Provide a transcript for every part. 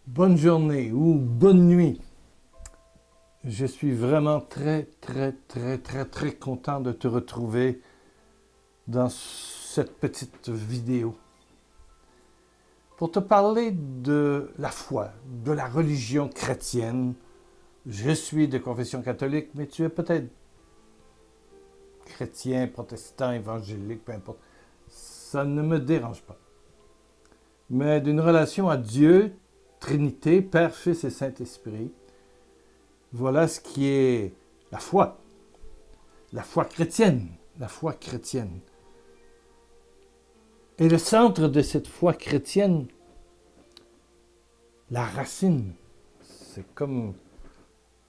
Bonne journée ou bonne nuit. Je suis vraiment très content de te retrouver dans cette petite vidéo pour te parler de la foi, de la religion chrétienne. Je suis de confession catholique, mais tu es peut-être chrétien, protestant, évangélique, peu importe. Ça ne me dérange pas. Mais d'une relation à Dieu, Trinité, Père, Fils et Saint-Esprit, voilà ce qui est la foi chrétienne, la foi chrétienne. Et le centre de cette foi chrétienne, la racine, c'est comme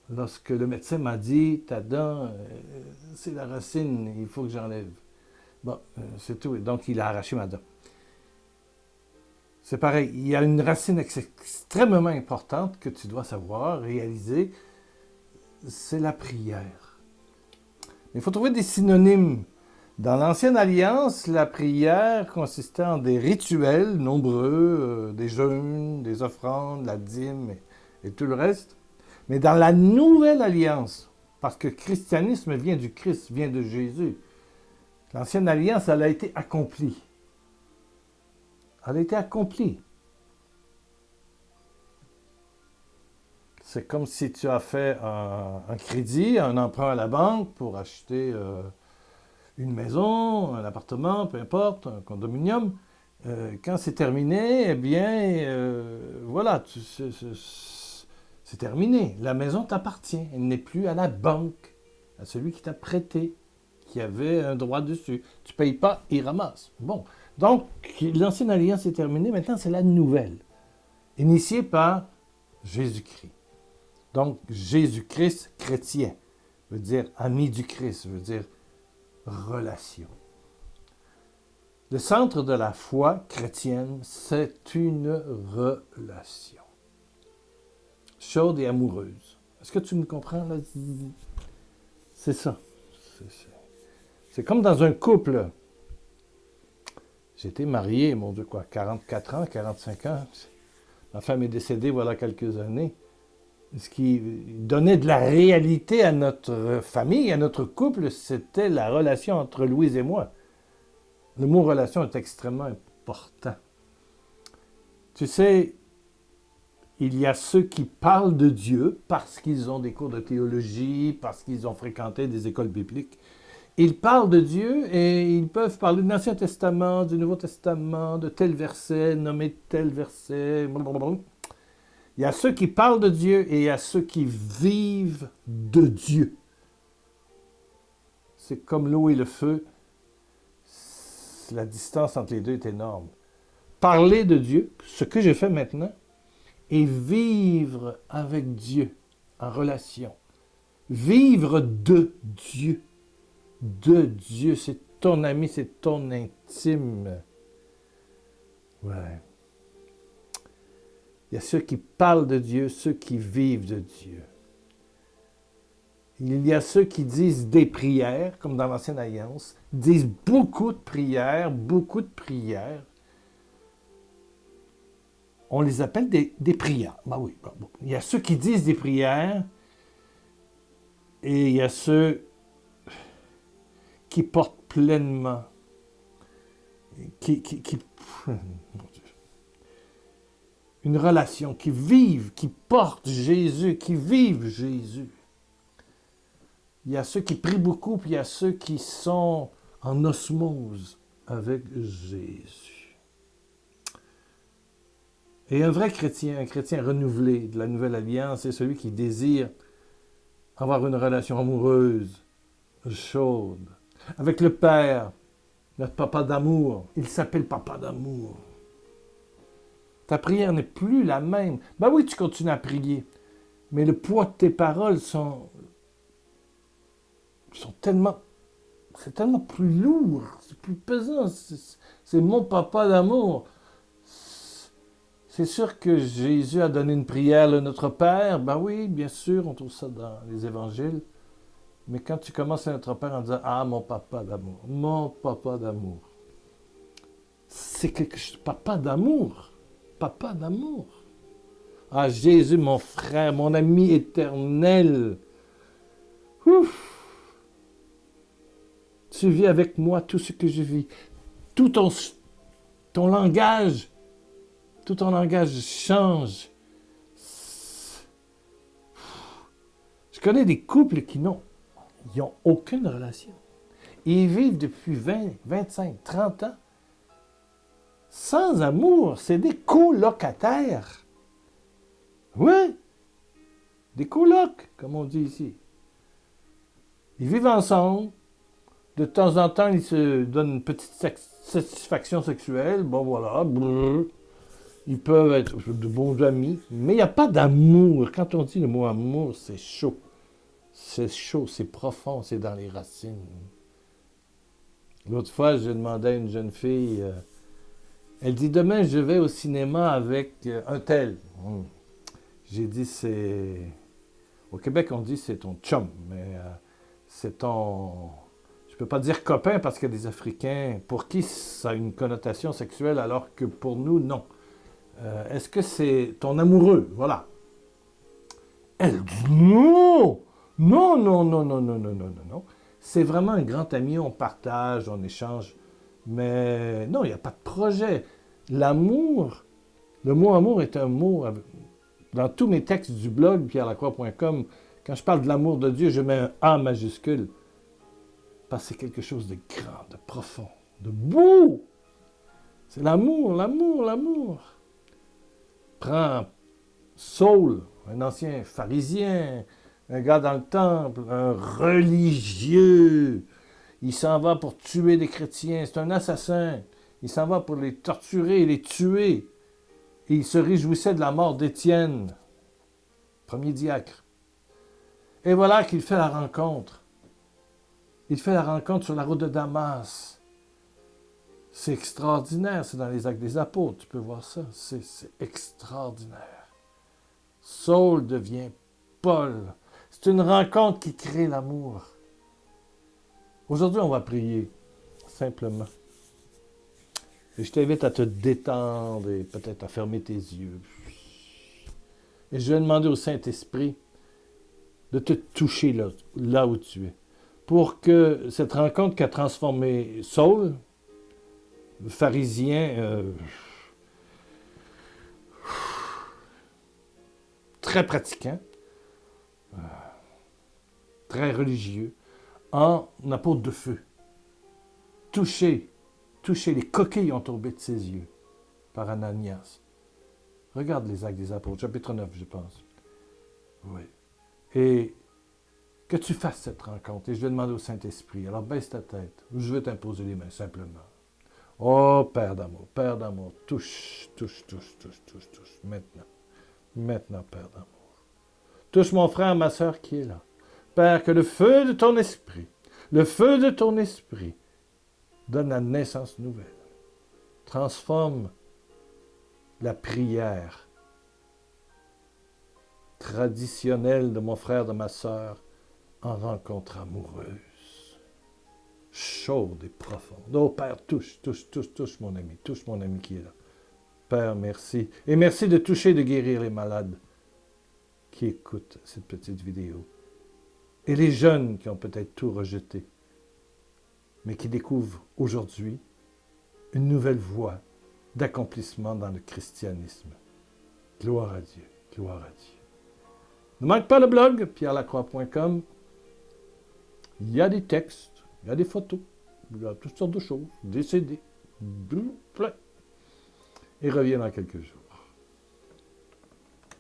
lorsque le médecin m'a dit, ta dent, c'est la racine, il faut que j'enlève. Bon, c'est tout. Donc, il a arraché ma dent. C'est pareil, il y a une racine extrêmement importante que tu dois savoir, réaliser, c'est la prière. Il faut trouver des synonymes. Dans l'Ancienne Alliance, la prière consistait en des rituels nombreux, des jeûnes, des offrandes, la dîme et tout le reste. Mais dans la Nouvelle Alliance, parce que le christianisme vient du Christ, vient de Jésus, l'Ancienne Alliance, elle a été accomplie. Elle a été accomplie. C'est comme si tu as fait un crédit, un emprunt à la banque pour acheter une maison, un appartement, peu importe, un condominium. Quand c'est terminé, eh bien, voilà, c'est terminé. La maison t'appartient. Elle n'est plus à la banque, à celui qui t'a prêté, qui avait un droit dessus. Tu ne payes pas, il ramasse. Bon. Donc, l'ancienne alliance est terminée. Maintenant, c'est la nouvelle, initiée par Jésus-Christ. Donc, Jésus-Christ chrétien veut dire ami du Christ, veut dire relation. Le centre de la foi chrétienne, c'est une relation. Chaude et amoureuse. Est-ce que tu me comprends là? C'est ça. C'est comme dans un couple. J'étais marié, mon Dieu, quoi, 44 ans, 45 ans. Ma femme est décédée voilà quelques années. Ce qui donnait de la réalité à notre famille, à notre couple, c'était la relation entre Louise et moi. Le mot relation est extrêmement important. Tu sais, il y a ceux qui parlent de Dieu parce qu'ils ont des cours de théologie, parce qu'ils ont fréquenté des écoles bibliques. Ils parlent de Dieu et ils peuvent parler de l'Ancien Testament, du Nouveau Testament, de tel verset, nommer tel verset, blablabla. Il y a ceux qui parlent de Dieu et il y a ceux qui vivent de Dieu. C'est comme l'eau et le feu. La distance entre les deux est énorme. Parler de Dieu, ce que je fais maintenant, et vivre avec Dieu en relation. Vivre de Dieu. De Dieu, c'est ton ami, c'est ton intime. Ouais. Il y a ceux qui parlent de Dieu, ceux qui vivent de Dieu. Il y a ceux qui disent des prières, comme dans l'Ancienne Alliance, disent beaucoup de prières. On les appelle des prières. Ben oui, bon. Il y a ceux qui disent des prières et il y a ceux qui portent pleinement, une relation, qui vivent, qui portent Jésus, qui vivent Jésus. Il y a ceux qui prient beaucoup, puis il y a ceux qui sont en osmose avec Jésus. Et un vrai chrétien, un chrétien renouvelé de la Nouvelle Alliance, c'est celui qui désire avoir une relation amoureuse, chaude, avec le Père, notre Papa d'amour. Il s'appelle Papa d'amour. Ta prière n'est plus la même. Ben oui, tu continues à prier, mais le poids de tes paroles sont tellement... C'est tellement plus lourd, c'est plus pesant. C'est mon Papa d'amour. C'est sûr que Jésus a donné une prière, le Notre Père. Ben oui, bien sûr, on trouve ça dans les évangiles. Mais quand tu commences à Notre Père en disant « Ah, mon Papa d'amour », c'est quelque chose... Papa d'amour. Ah, Jésus, mon frère, mon ami éternel. Ouf. Tu vis avec moi tout ce que je vis. Tout ton langage, tout ton langage change. Je connais des couples qui n'ont aucune relation. Ils vivent depuis 20, 25, 30 ans sans amour. C'est des colocataires. Oui, des colocs, comme on dit ici. Ils vivent ensemble. De temps en temps, ils se donnent une petite satisfaction sexuelle. Bon, voilà. Brrr. Ils peuvent être de bons amis. Mais il n'y a pas d'amour. Quand on dit le mot amour, c'est chaud. C'est chaud, c'est profond, c'est dans les racines. L'autre fois, je demandais à une jeune fille, elle dit, demain, je vais au cinéma avec un tel. J'ai dit, c'est... Au Québec, on dit, c'est ton chum, mais c'est ton... Je ne peux pas dire copain parce qu'il y a des Africains pour qui ça a une connotation sexuelle alors que pour nous, non. Est-ce que c'est ton amoureux? Voilà. Elle dit, non! Non, non, non, non, non, non, non, non, non. C'est vraiment un grand ami, on partage, on échange. Mais non, il n'y a pas de projet. L'amour, le mot amour est un mot... Dans tous mes textes du blog, pierrelacroix.com, quand je parle de l'amour de Dieu, je mets un A majuscule. Parce que c'est quelque chose de grand, de profond, de beau. C'est l'amour, l'amour, l'amour. Prends Saul, un ancien pharisien, un gars dans le temple, un religieux. Il s'en va pour tuer des chrétiens. C'est un assassin. Il s'en va pour les torturer et les tuer. Et il se réjouissait de la mort d'Étienne, premier diacre. Et voilà qu'il fait la rencontre. Il fait la rencontre sur la route de Damas. C'est extraordinaire, c'est dans les Actes des Apôtres, tu peux voir ça. C'est extraordinaire. Saul devient Paul. C'est une rencontre qui crée l'amour. Aujourd'hui, on va prier, simplement. Et je t'invite à te détendre et peut-être à fermer tes yeux. Et je vais demander au Saint-Esprit de te toucher là où tu es. Pour que cette rencontre qui a transformé Saul, le pharisien très pratiquant, très religieux, en apôtre de feu. Touché, les coquilles ont tombé de ses yeux par Ananias. Regarde les Actes des Apôtres, chapitre 9, je pense. Oui. Et que tu fasses cette rencontre. Et je vais demander au Saint-Esprit. Alors baisse ta tête. Je vais t'imposer les mains, simplement. Oh, Père d'amour, touche. Maintenant, Père d'amour. Touche mon frère, ma sœur qui est là. Père, que le feu de ton esprit donne la naissance nouvelle. Transforme la prière traditionnelle de mon frère, de ma sœur, en rencontre amoureuse, chaude et profonde. Oh Père, touche mon ami qui est là. Père, merci. Et merci de toucher et de guérir les malades qui écoutent cette petite vidéo. Et les jeunes qui ont peut-être tout rejeté, mais qui découvrent aujourd'hui une nouvelle voie d'accomplissement dans le christianisme. Gloire à Dieu, gloire à Dieu. Ne manque pas le blog, pierrelacroix.com. Il y a des textes, il y a des photos, il y a toutes sortes de choses, des CD, plein. Et reviens dans quelques jours.